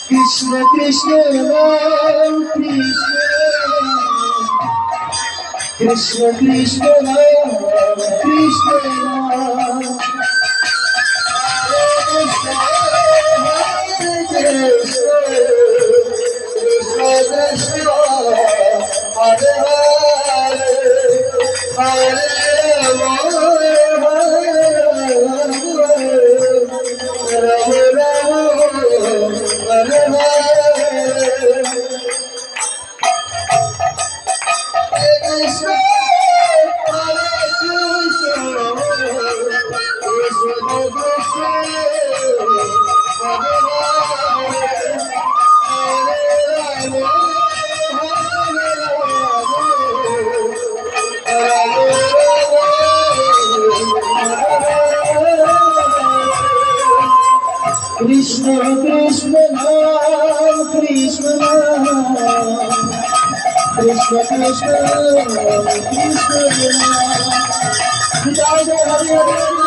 Krishna Krishna Ram Krishna Krishna Ram Krishna Ram Krishna Krishna Ram Krishna Ram Krishna Krishna Ram Krishna Ram Jai Jai Hare Hare